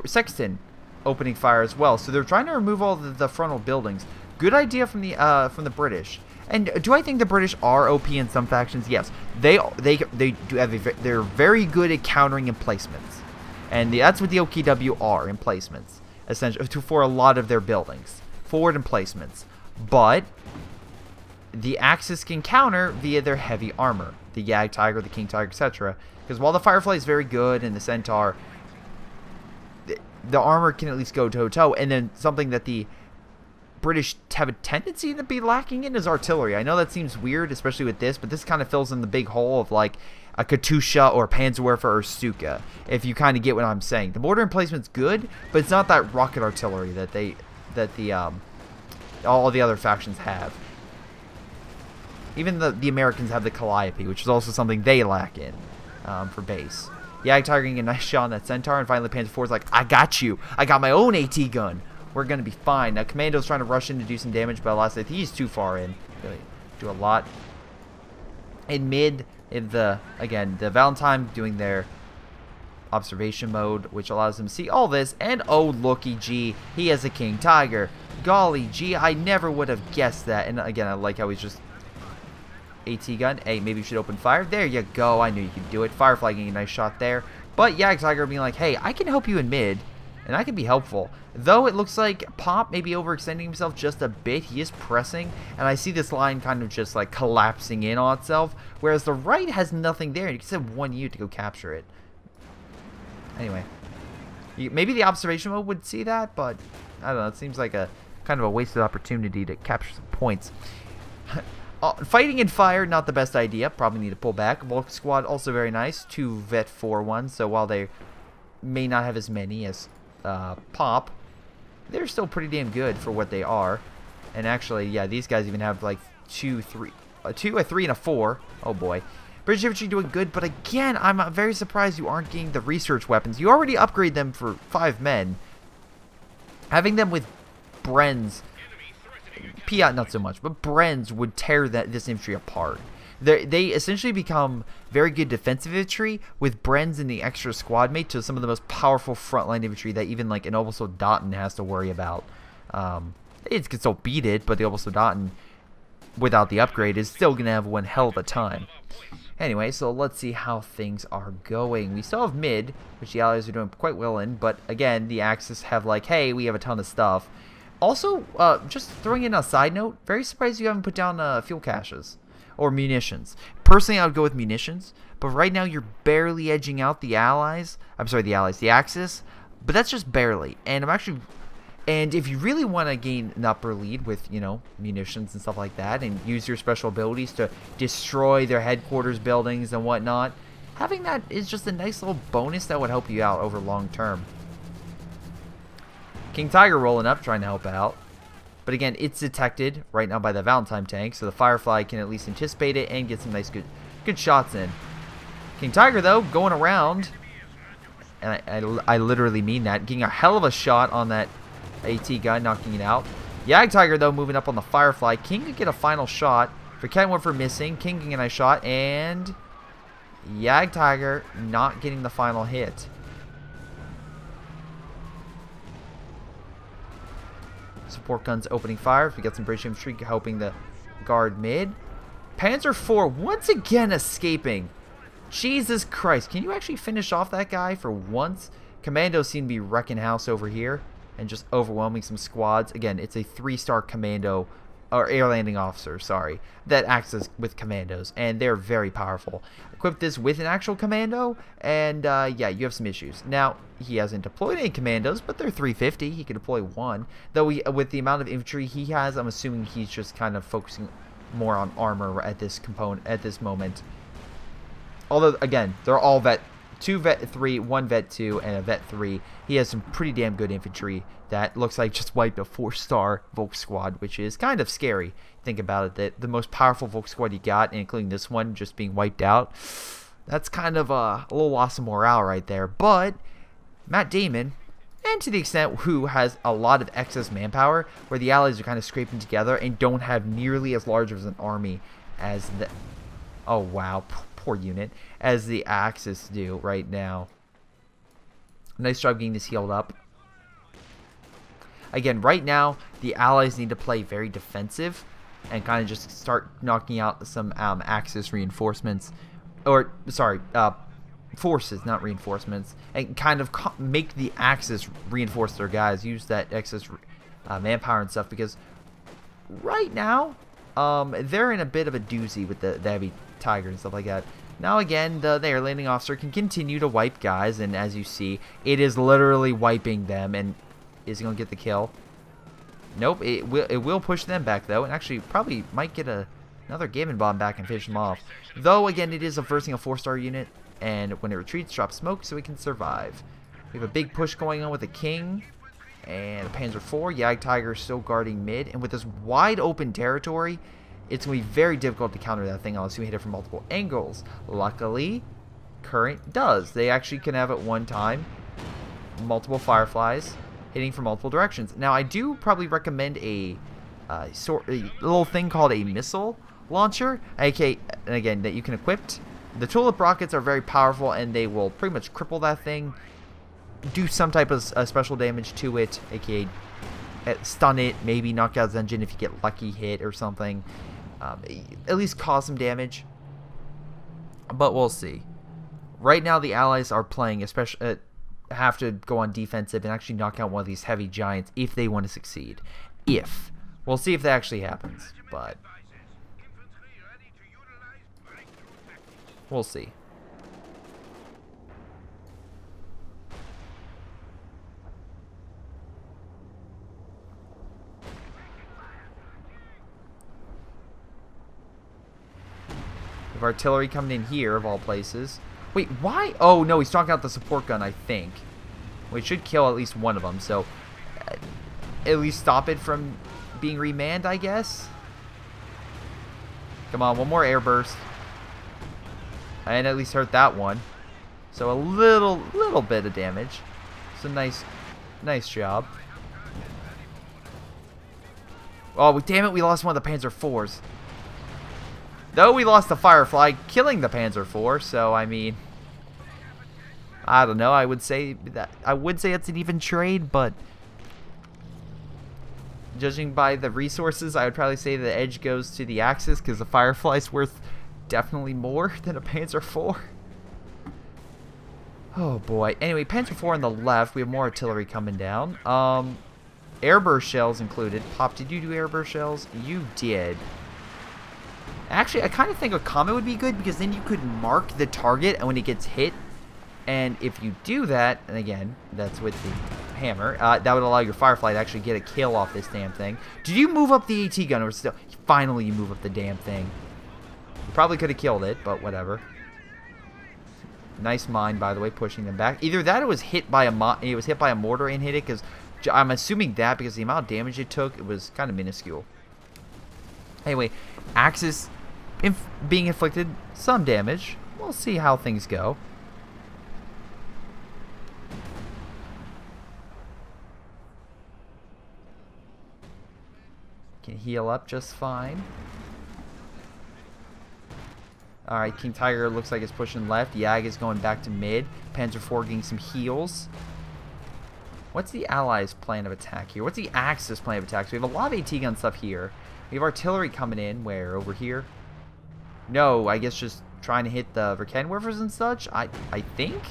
sexton opening fire as well. So they're trying to remove all the frontal buildings. Good idea from the British. And do I think the British are OP in some factions? Yes. They do have they're very good at countering emplacements. And that's what the OKW are, emplacements. Essentially, for a lot of their buildings. Forward emplacements. But the Axis can counter via their heavy armor. The Yag Tiger, the King Tiger, etc. Because while the Firefly is very good and the Centaur, the armor can at least go toe-to-toe. And then something that the British have a tendency to be lacking in is artillery. I know that seems weird, especially with this, but this kind of fills in the big hole of like a Katusha or Panzerwerfer or Stuka, if you kind of get what I'm saying. The mortar emplacement's good, but it's not that rocket artillery that all the other factions have. Even the Americans have the Calliope, which is also something they lack in for base. Yag Tiger getting a nice shot on that Centaur, and finally Panzer IV is like, I got you. I got my own AT gun. We're going to be fine. Now Commando's trying to rush in to do some damage, but alas, he's too far in. Really do a lot. In mid, again, the Valentine doing their observation mode, which allows them to see all this. And oh, looky gee, he has a King Tiger. Golly gee, I never would have guessed that. And again, I like how he's just AT gun. Hey, maybe you should open fire. There you go. I knew you could do it. Firefly getting a nice shot there. But Yag Tiger being like, hey, I can help you in mid, and I can be helpful. Though it looks like Pop may be overextending himself just a bit. He is pressing, and I see this line kind of just like collapsing in on itself, whereas the right has nothing there. You can send one unit to go capture it. Anyway, maybe the observation mode would see that, but I don't know. It seems like a kind of a wasted opportunity to capture some points. Fighting in fire, not the best idea. Probably need to pull back. Volk squad, also very nice. 2 Vet 4-1, so while they may not have as many as Pop, they're still pretty damn good for what they are. And actually, yeah, these guys even have like 2, 3, a 2, a 3, and a 4. Oh boy. British infantry doing good, but again, I'm very surprised you aren't getting the research weapons. You already upgrade them for 5 men. Having them with Bren's, Piat not so much, but Bren's would tear this infantry apart. They essentially become very good defensive infantry with Bren's and the extra squad mate to some of the most powerful frontline infantry that even like an Obersoldaten has to worry about. It can still beat it, but the Obersoldaten without the upgrade is still going to have one hell of a time. Anyway, so let's see how things are going. We still have mid, which the Allies are doing quite well in, but again, the Axis have like, hey, we have a ton of stuff. Also, just throwing in a side note, very surprised you haven't put down fuel caches or munitions. Personally, I would go with munitions, but right now you're barely edging out the Allies. I'm sorry, the Axis, but that's just barely. And and if you really want to gain an upper lead with, you know, munitions and stuff like that, and use your special abilities to destroy their headquarters buildings and whatnot, having that is just a nice little bonus that would help you out over long term. King Tiger rolling up, trying to help out. But again, it's detected right now by the Valentine tank, so the Firefly can at least anticipate it and get some nice good shots in. King Tiger, though, going around, and I literally mean that, getting a hell of a shot on that AT gun, knocking it out. Yag Tiger, though, moving up on the Firefly. King could get a final shot. For Kenworth missing, King getting a nice shot, and Yag Tiger not getting the final hit. Support guns opening fire. We got some British infantry helping the guard mid. Panzer IV once again escaping. Jesus Christ. Can you actually finish off that guy for once? Commandos seem to be wrecking house over here and just overwhelming some squads. Again, it's a 3-star commando or air landing officers, sorry, that acts as with commandos, and they're very powerful. Equip this with an actual commando, and yeah, you have some issues. Now, he hasn't deployed any commandos, but they're 350. He could deploy one. Though with the amount of infantry he has, I'm assuming he's just kind of focusing more on armor at this moment. Although, again, they're all vet 2 vet 3, 1 vet 2, and a vet 3. He has some pretty damn good infantry that looks like just wiped a 4-star Volk squad, which is kind of scary. Think about it, that the most powerful Volk squad you got, including this one, just being wiped out. That's kind of a little loss of morale right there. But Matt Damon, and to the extent who has a lot of excess manpower, where the Allies are kind of scraping together and don't have nearly as large of an army as the... Oh, wow. Poor unit. As the Axis do right now. Nice job getting this healed up. Again, right now, the Allies need to play very defensive and kind of just start knocking out some Axis reinforcements. Or, sorry, forces, not reinforcements. And kind of make the Axis reinforce their guys. Use that excess manpower and stuff, because right now, they're in a bit of a doozy with the heavy Tiger and stuff like that. Now again, the air landing officer can continue to wipe guys, and as you see, it is literally wiping them. And is he going to get the kill? Nope, it will push them back though, and actually probably might get another Gammon bomb back and finish them off. Though again, it is versing a 4-star unit, and when it retreats, drop smoke so it can survive. We have a big push going on with the King and a Panzer IV. Jagdtiger still guarding mid, and with this wide open territory, it's going to be very difficult to counter that thing unless you hit it from multiple angles. Luckily, Current does. They actually can have at one time multiple Fireflies hitting from multiple directions. Now, I do probably recommend a little thing called a missile launcher, aka, and again, that you can equip. The tulip rockets are very powerful, and they will pretty much cripple that thing, do some type of special damage to it, aka stun it, maybe knock out its engine if you get lucky hit or something. At least cause some damage. But we'll see. Right now, the Allies are playing, especially have to go on defensive and actually knock out one of these heavy giants if they want to succeed. We'll see if that actually happens, but we'll see. We have artillery coming in here, of all places. Wait, why? Oh, no, he's talking about the support gun, I think. We should kill at least one of them, so at least stop it from being remanned, I guess. Come on, one more air burst. And at least hurt that one. So a little bit of damage. So nice job. Oh, damn it, we lost one of the Panzer IVs. Though we lost the Firefly, killing the Panzer IV, so I mean, I don't know. I would say it's an even trade, but judging by the resources, I would probably say the edge goes to the Axis, because the Firefly's worth definitely more than a Panzer IV. Oh boy. Anyway, Panzer IV on the left. We have more artillery coming down. Airburst shells included. Pop, did you do airburst shells? You did. Actually, I kind of think a comet would be good, because then you could mark the target and when it gets hit. And if you do that, and again, that's with the hammer, that would allow your Firefly to actually get a kill off this damn thing. Did you move up the AT gun, or still? Finally, you move up the damn thing. You probably could have killed it, but whatever. Nice mine, by the way, pushing them back. Either that or it was hit by a mortar and hit it, because I'm assuming that, because the amount of damage it took, it was kind of minuscule. Anyway, Axis being inflicted some damage. We'll see how things go. Can heal up just fine. Alright, King Tiger looks like it's pushing left. Jag is going back to mid. Panzer IV getting some heals. What's the Allies' plan of attack here? What's the Axis plan of attack? So we have a lot of AT gun stuff here. We have artillery coming in. Where? Over here? No, I guess just trying to hit the Verkenwerfers and such. I think?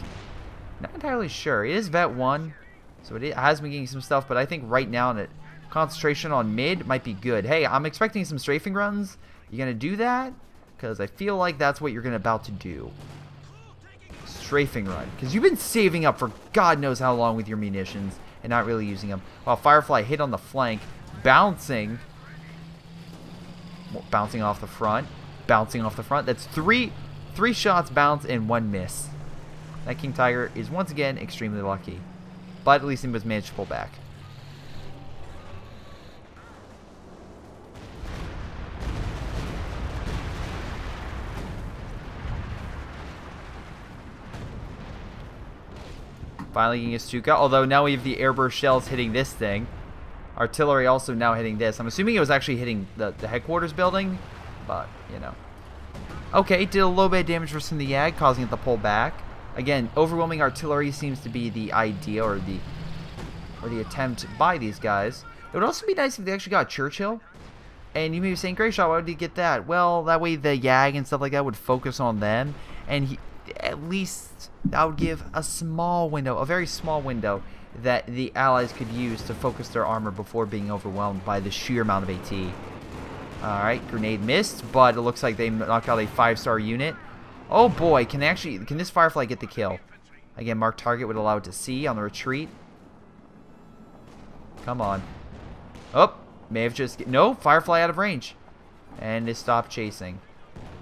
Not entirely sure. It is Vet 1, so it has been getting some stuff, but I think right now concentration on mid might be good. Hey, I'm expecting some strafing runs. You gonna do that? Because I feel like that's what you're about to do. Strafing run. Because you've been saving up for God knows how long with your munitions and not really using them. While Firefly hit on the flank, bouncing off the front. Bouncing off the front. That's three shots bounce and 1 miss. That King Tiger is once again extremely lucky. But at least he was managed to pull back. Finally getting a Stuka, although now we have the airburst shells hitting this thing. Artillery also now hitting this. I'm assuming it was actually hitting the headquarters building, but, you know. Okay, did a little bit of damage from the Yag, causing it to pull back. Again, overwhelming artillery seems to be the idea or the attempt by these guys. It would also be nice if they actually got Churchill. And you may be saying, Greyshot, why would you get that? Well, that way the Yag and stuff like that would focus on them. And at least that would give a small window, a very small window, that the Allies could use to focus their armor before being overwhelmed by the sheer amount of AT. Alright, grenade missed, but it looks like they knocked out a 5-star unit. Oh boy, can this Firefly get the kill? Again, mark target would allow it to see on the retreat. Come on. Oh, may have just... No, Firefly out of range. And they stopped chasing.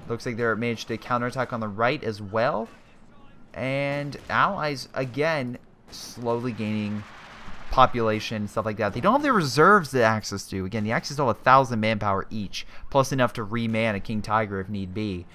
Looks like they're managed to counterattack on the right as well. And Allies, again, slowly gaining population, stuff like that. They don't have the reserves that Axis do. Again, the Axis have 1,000 manpower each, plus enough to reman a King Tiger if need be.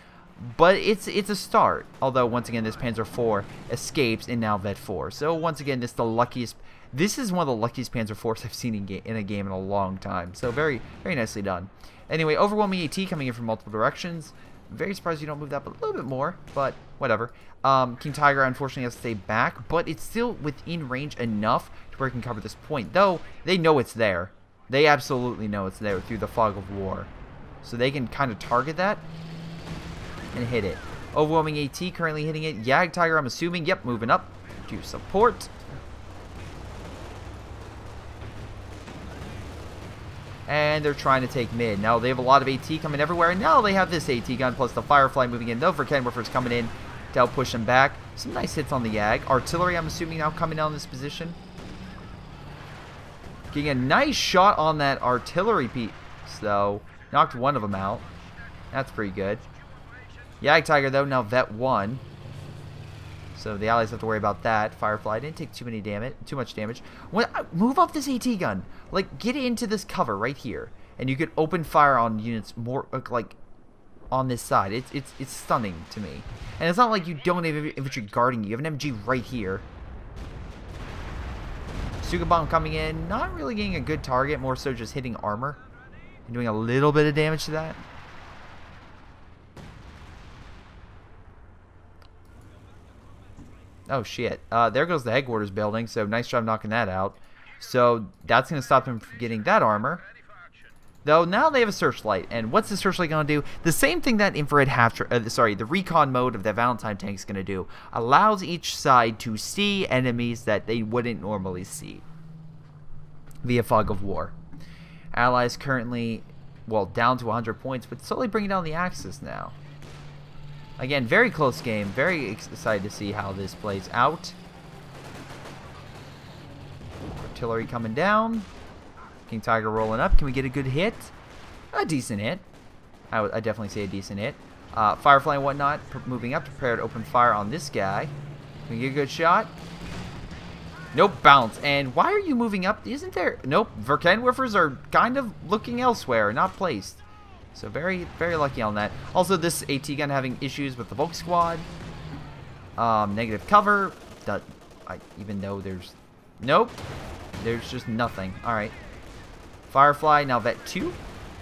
But it's a start. Although, once again, this Panzer IV escapes and now Vet 4. So, once again, this is the luckiest... This is one of the luckiest Panzer IVs I've seen in a game in a long time. So, very, very nicely done. Anyway, overwhelming AT coming in from multiple directions. Very surprised you don't move that a little bit more, but whatever. King Tiger unfortunately has to stay back, but it's still within range enough to where it can cover this point. Though, they know it's there. They absolutely know it's there through the fog of war. So they can kind of target that and hit it. Overwhelming AT currently hitting it. Yag Tiger, I'm assuming, yep, moving up to support. And they're trying to take mid. Now they have a lot of AT coming everywhere. And now they have this AT gun plus the Firefly moving in. Though for Kenwerfer's coming in to help push them back. Some nice hits on the Yag. Artillery, I'm assuming, now coming down this position. Getting a nice shot on that artillery piece, though. Knocked one of them out. That's pretty good. Yag Tiger, though, now Vet 1. So the Allies have to worry about that. Firefly didn't take too much damage. Move off this AT gun. Like, get into this cover right here. And you could open fire on units more, like, on this side. It's stunning to me. And it's not like you don't have infantry guarding you. You have an MG right here. Suga Bomb coming in. Not really getting a good target. More so just hitting armor. And doing a little bit of damage to that. Oh, shit. There goes the headquarters building, so nice job knocking that out. So that's going to stop him from getting that armor. Though now they have a searchlight, and what's the searchlight going to do? The same thing that infrared the recon mode of the Valentine tank is going to do. Allows each side to see enemies that they wouldn't normally see via fog of war. Allies currently, well, down to 100 points, but slowly bringing down the Axis now. Again, very close game. Very excited to see how this plays out. Artillery coming down. King Tiger rolling up. Can we get a good hit? A decent hit. I definitely say a decent hit. Firefly and whatnot moving up to prepare to open fire on this guy. Can we get a good shot? Nope, bounce. And why are you moving up? Isn't there... Nope, Verkenwerfers are kind of looking elsewhere, not placed. So very, very lucky on that. Also, this AT gun having issues with the Volk squad. Negative cover. Even though there's... Nope. There's just nothing. Alright. Firefly, now Vet 2.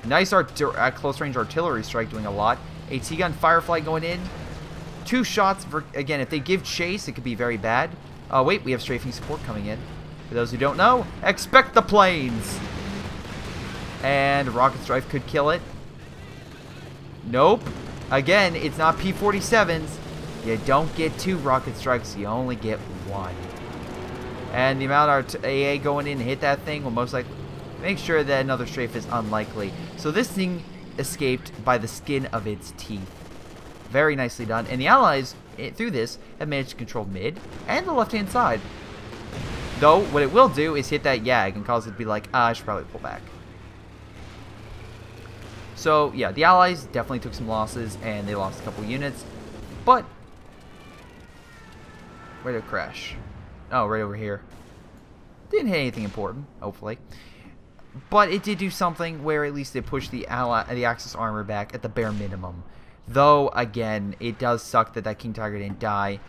Nice close range artillery strike doing a lot. AT gun, Firefly going in. 2 shots. Again, if they give chase, it could be very bad. Wait, we have strafing support coming in. For those who don't know, expect the planes. And Rocket Strike could kill it. Nope. Again, it's not P-47s. You don't get 2 rocket strikes, you only get 1. And the amount of AA going in to hit that thing will most likely... Make sure that another strafe is unlikely. So this thing escaped by the skin of its teeth. Very nicely done. And the allies, through this, have managed to control mid and the left-hand side. Though, what it will do is hit that Yag and cause it to be like, I should probably pull back. So, yeah, the allies definitely took some losses, and they lost a couple units. But, where did it crash? Oh, right over here. Didn't hit anything important, hopefully. But it did do something where at least it pushed the Axis armor back at the bare minimum. Though, again, it does suck that King Tiger didn't die.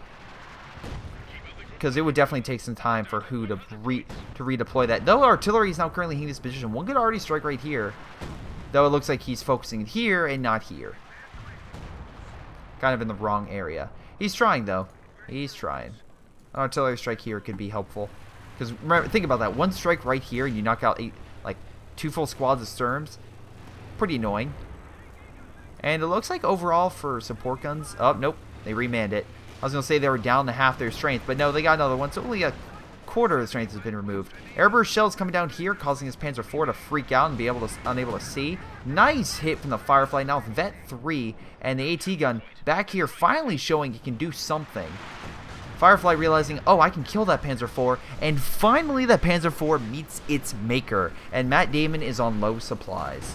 Because it would definitely take some time for Hu to redeploy that. Though artillery is now currently in this position, one could already strike right here. Though it looks like he's focusing here and not here. Kind of in the wrong area. He's trying, though. He's trying. An artillery strike here could be helpful. Because remember, think about that. One strike right here and you knock out 2 full squads of Sturms. Pretty annoying. And it looks like overall for support guns... Oh, nope. They remanned it. I was going to say they were down to half their strength, but no, they got another one, so only a quarter of the strength has been removed. Airburst shells coming down here, causing his Panzer IV to freak out and be unable to see. Nice hit from the Firefly. Now with Vet 3 and the AT gun back here, finally showing he can do something. Firefly realizing, oh, I can kill that Panzer IV, and finally that Panzer IV meets its maker, and Matt Damon is on low supplies.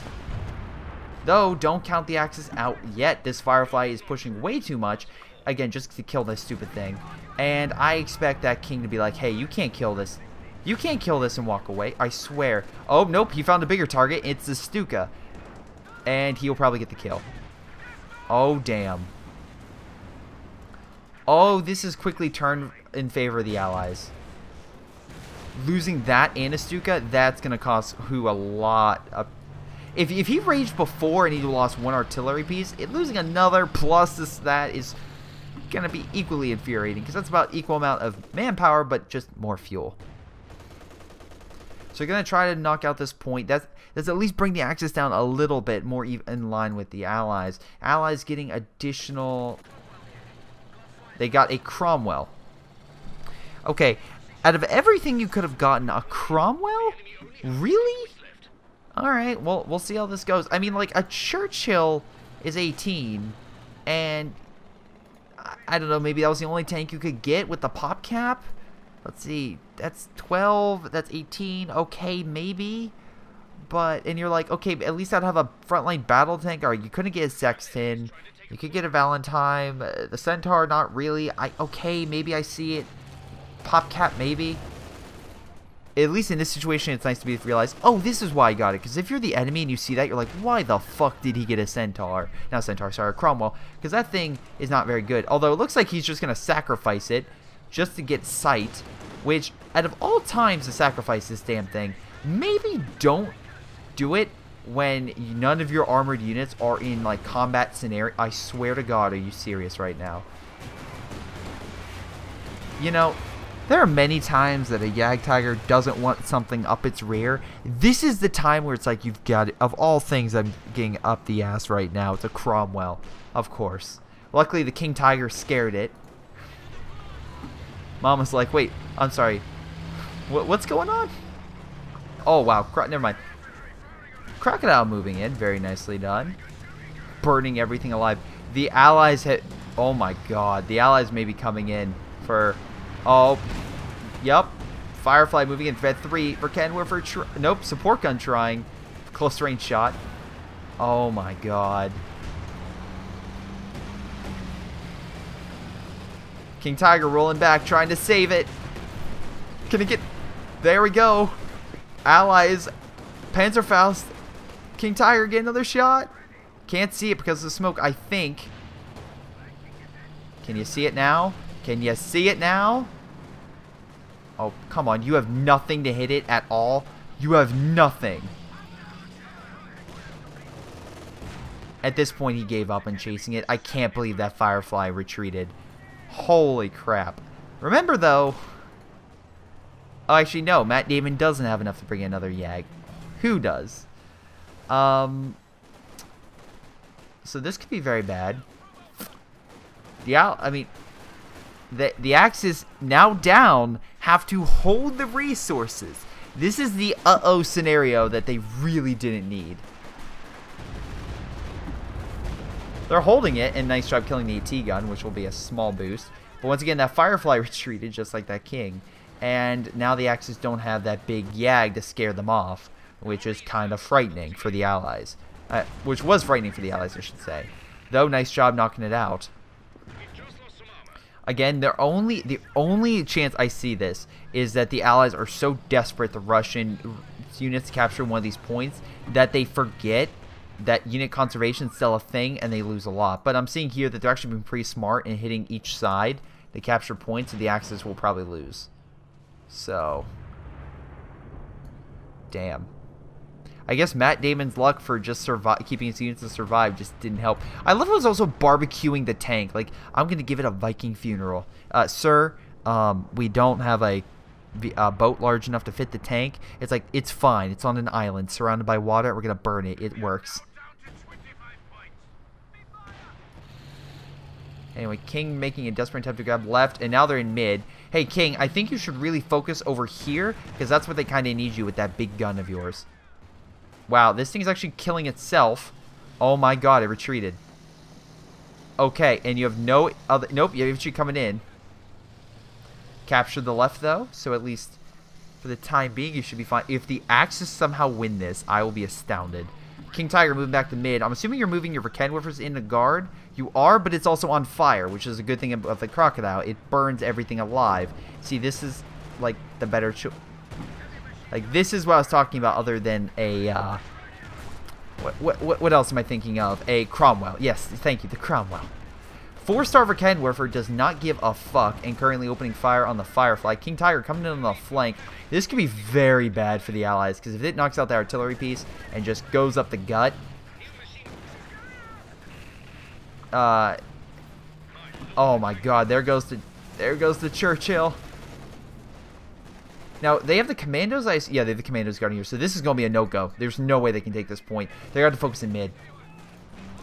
Though, don't count the Axis out yet. This Firefly is pushing way too much. Again, just to kill this stupid thing. And I expect that King to be like, hey, you can't kill this. You can't kill this and walk away. I swear. Oh, nope. He found a bigger target. It's the Stuka. And he'll probably get the kill. Oh, damn. Oh, this is quickly turned in favor of the Allies. Losing that and a Stuka, that's going to cost Hu a lot of... If he raged before and he lost one artillery piece, losing another plus that is going to be equally infuriating, because that's about equal amount of manpower, but just more fuel. So you're going to try to knock out this point. That's at least bring the Axis down a little bit more in line with the Allies. Allies getting additional... They got a Cromwell. Okay, out of everything you could have gotten, a Cromwell? Really? Alright, well, we'll see how this goes. I mean, like, a Churchill is 18, and I don't know, maybe that was the only tank you could get with the pop cap? Let's see, that's 12, that's 18, okay, maybe? But, and you're like, okay, at least I'd have a frontline battle tank. Alright, you couldn't get a Sexton, you could get a Valentine, the Centaur, not really. Okay, maybe I see it. Pop cap, maybe. At least in this situation, it's nice to be realized, oh, this is why I got it. Because if you're the enemy and you see that, you're like, why the fuck did he get a Centaur? Not Centaur, sorry, a Cromwell. Because that thing is not very good. Although it looks like he's just going to sacrifice it just to get sight. Which, out of all times to sacrifice this damn thing, maybe don't do it when none of your armored units are in, like, combat scenario. I swear to God, are you serious right now? You know... There are many times that a Yag Tiger doesn't want something up its rear. This is the time where it's like, you've got it. Of all things I'm getting up the ass right now, it's a Cromwell, of course. Luckily, the King Tiger scared it. Mom was like, wait, I'm sorry. What's going on? Oh, wow. Never mind. Crocodile moving in. Very nicely done. Burning everything alive. The Allies had... Oh, my God. The Allies may be coming in for... Oh, yep. Firefly moving in. Vet 3 for Kenworth. Nope, support gun trying. Close range shot. Oh my God. King Tiger rolling back, trying to save it. Can it get... There we go. Allies. Panzerfaust. King Tiger get another shot. Can't see it because of the smoke, I think. Can you see it now? Can you see it now? Oh, come on. You have nothing to hit it at all. You have nothing. At this point, he gave up on chasing it. I can't believe that Firefly retreated. Holy crap. Remember, though... Oh, actually, no. Matt Damon doesn't have enough to bring in another Yag. Who does? So this could be very bad. I mean... The Axis, now down, have to hold the resources. This is the uh-oh scenario that they really didn't need. They're holding it, and nice job killing the AT gun, which will be a small boost. But once again, that Firefly retreated just like that King. And now the Axis don't have that big Yag to scare them off, which is kind of frightening for the Allies. Which was frightening for the Allies, I should say. Though, nice job knocking it out. Again, the only chance I see this is that the Allies are so desperate, the Russian units, to capture one of these points, that they forget that unit conservation is still a thing, and they lose a lot. But I'm seeing here that they're actually being pretty smart in hitting each side to capture points, and the Axis will probably lose. So, damn. I guess Matt Damon's luck for just keeping his units to survive just didn't help. I love how it was also barbecuing the tank. Like, I'm going to give it a Viking funeral. Sir, we don't have a boat large enough to fit the tank. It's like, it's fine. It's on an island surrounded by water. We're going to burn it. It works. Anyway, King making a desperate attempt to grab left, and now they're in mid. Hey, King, I think you should really focus over here, because that's what they kind of need you with that big gun of yours. Wow, this thing's actually killing itself. Oh my god, it retreated. Okay, and you have no other... Nope, you have infantry coming in. Captured the left, though, so at least for the time being, you should be fine. If the Axis somehow win this, I will be astounded. King Tiger moving back to mid. I'm assuming you're moving your Verkenwerfers into guard. You are, but it's also on fire, which is a good thing of the Crocodile. It burns everything alive. See, this is, like, the better choice. Like, this is what I was talking about other than a, what else am I thinking of? A Cromwell. Yes, thank you, the Cromwell. 4-star Verkenwerfer does not give a fuck and currently opening fire on the Firefly. King Tiger coming in on the flank. This could be very bad for the Allies, because if it knocks out the artillery piece and just goes up the gut... oh my god, there goes the Churchill. Now, they have the commandos? Yeah, they have the commandos guarding here. So this is going to be a no-go. There's no way they can take this point. They're going to focus in mid.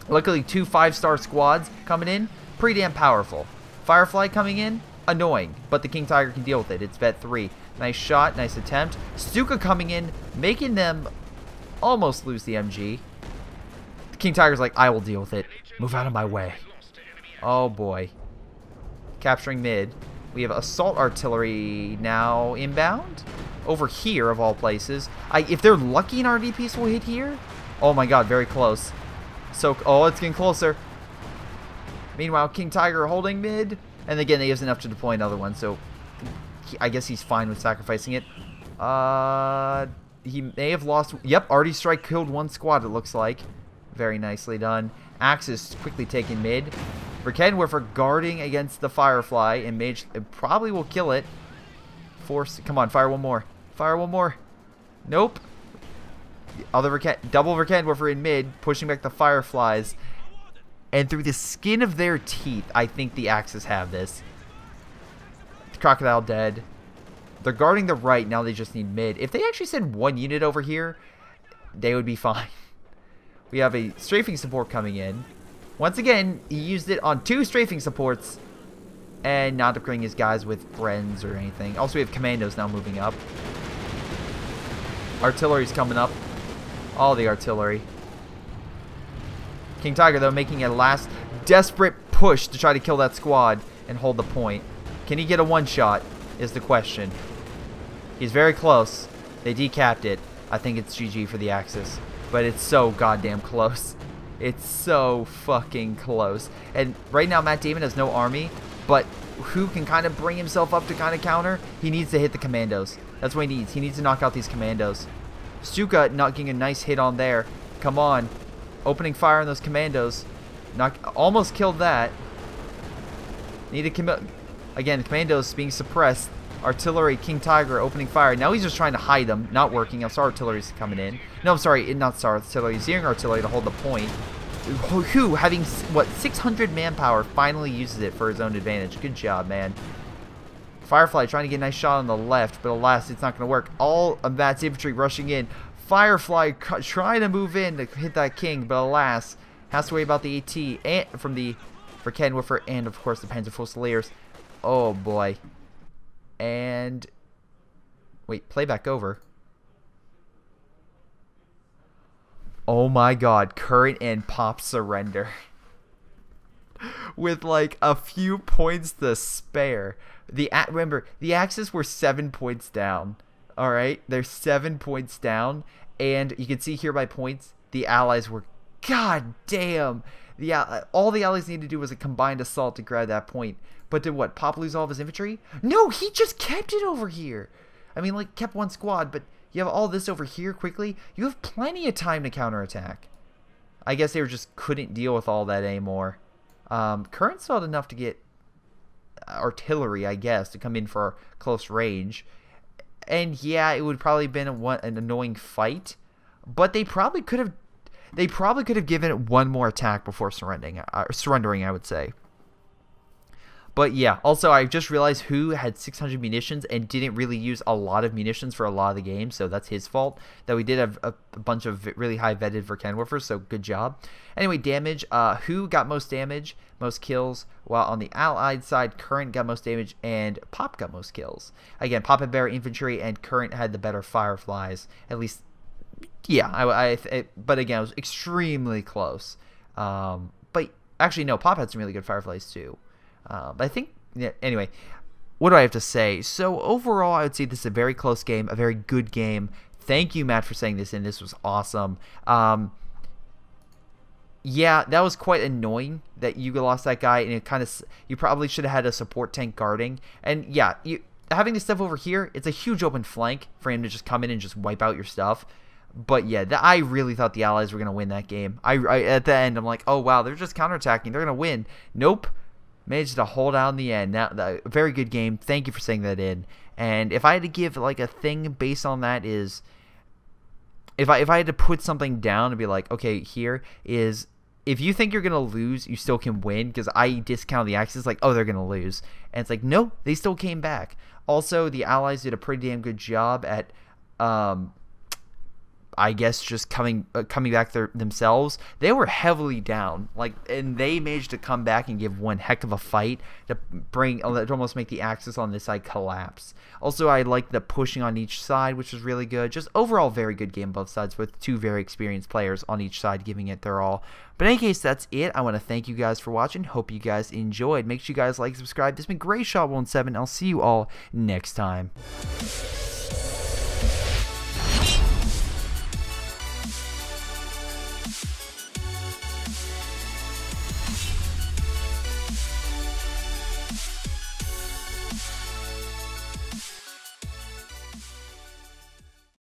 Luckily, 2 5-star squads coming in. Pretty damn powerful. Firefly coming in. Annoying. But the King Tiger can deal with it. It's vet 3. Nice shot. Nice attempt. Stuka coming in. Making them almost lose the MG. The King Tiger's like, I will deal with it. Move out of my way. Oh, boy. Capturing mid. We have assault artillery now inbound. Over here, of all places. If they're lucky, an RD piece will hit here. Oh my god, very close. So, oh, it's getting closer. Meanwhile, King Tiger holding mid. And again, he has enough to deploy another one. So, I guess he's fine with sacrificing it. He may have lost... Yep, RD strike killed 1 squad, it looks like. Very nicely done. Axis quickly taking mid. Verkenwerfer guarding against the Firefly, and Mage probably will kill it. Come on, fire one more. Fire one more. Nope. Double Verkenwerfer in mid, pushing back the Fireflies. And through the skin of their teeth, I think the Axis have this. Crocodile dead. They're guarding the right, now they just need mid. If they actually send 1 unit over here, they would be fine. We have a strafing support coming in. Once again, he used it on 2 strafing supports and not upgrading his guys with friends or anything. Also, we have commandos now moving up. Artillery's coming up. All the artillery. King Tiger, though, making a last desperate push to try to kill that squad and hold the point. Can he get a one-shot is the question. He's very close. They decapped it. I think it's GG for the Axis. But it's so goddamn close. It's so fucking close. And right now, Matt Damon has no army, but who can kind of bring himself up to kind of counter? He needs to hit the commandos. That's what he needs. He needs to knock out these commandos. Stuka not getting a nice hit on there. Come on. Opening fire on those commandos. Almost killed that. Again, the commandos being suppressed. Artillery, King Tiger opening fire. Now he's just trying to hide them. Not working. Star Artillery's coming in. No, I'm sorry. Not Star Artillery. Zeering Artillery to hold the point. Who, having, what, 600 manpower, finally uses it for his own advantage. Good job, man. Firefly trying to get a nice shot on the left, but alas, it's not going to work. All of Matt's infantry rushing in. Firefly trying to move in to hit that King, but alas, has to worry about the AT and from the Verkenwerfer and, of course, the Panzer Fusiliers. Oh, boy. And... Wait, play back over. Oh my god, Current and Pop surrender. With like a few points to spare. Remember, the Axis were 7 points down. Alright, they're 7 points down. And you can see here by points, the Allies were, god damn. All the Allies needed to do was a combined assault to grab that point. But did what, Pop lose all of his infantry? No, he just kept it over here. I mean, like, kept one squad, but you have all this over here quickly. You have plenty of time to counterattack. I guess they just couldn't deal with all that anymore. Current's not enough to get artillery, I guess, to come in for close range. And yeah, it would probably have been an annoying fight, but they probably could have given it one more attack before surrendering, I would say. But yeah, also I just realized who had 600 munitions and didn't really use a lot of munitions for a lot of the game, so that's his fault. Though we did have a bunch of really high vetted Verkenwerfers, so good job. Anyway, damage, who got most damage, most kills, while on the Allied side, Current got most damage and Pop got most kills. Again, Pop had better infantry and Current had the better Fireflies, at least, yeah, but again, it was extremely close. But actually, no, Pop had some really good Fireflies too. But I think, yeah, anyway, what do I have to say? So overall, I would say this is a very close game, a very good game. Thank you, Matt, for saying this in. This was awesome. Yeah, that was quite annoying that you lost that guy, and it kind of, you probably should have had a support tank guarding. And yeah, having this stuff over here, it's a huge open flank for him to just come in and just wipe out your stuff. But yeah, I really thought the Allies were going to win that game. At the end, I'm like, oh wow, they're just counterattacking. They're going to win. Nope. Managed to hold out in the end. Now, very good game. Thank you for saying that in. And if I had to give like a thing based on that is, if I had to put something down and be like, okay, here is, if you think you're gonna lose, you still can win. Because I discount the Axis like, oh, they're gonna lose, and it's like, no, they still came back. Also, the Allies did a pretty damn good job at, I guess, just coming back themselves. They were heavily down, and they managed to come back and give one heck of a fight to almost make the Axis on this side collapse. Also, I liked the pushing on each side, which was really good. Just overall, very good game both sides with two very experienced players on each side giving it their all. But in any case, that's it. I want to thank you guys for watching. Hope you guys enjoyed. Make sure you guys like, subscribe. This has been Greyshot 17. I'll see you all next time.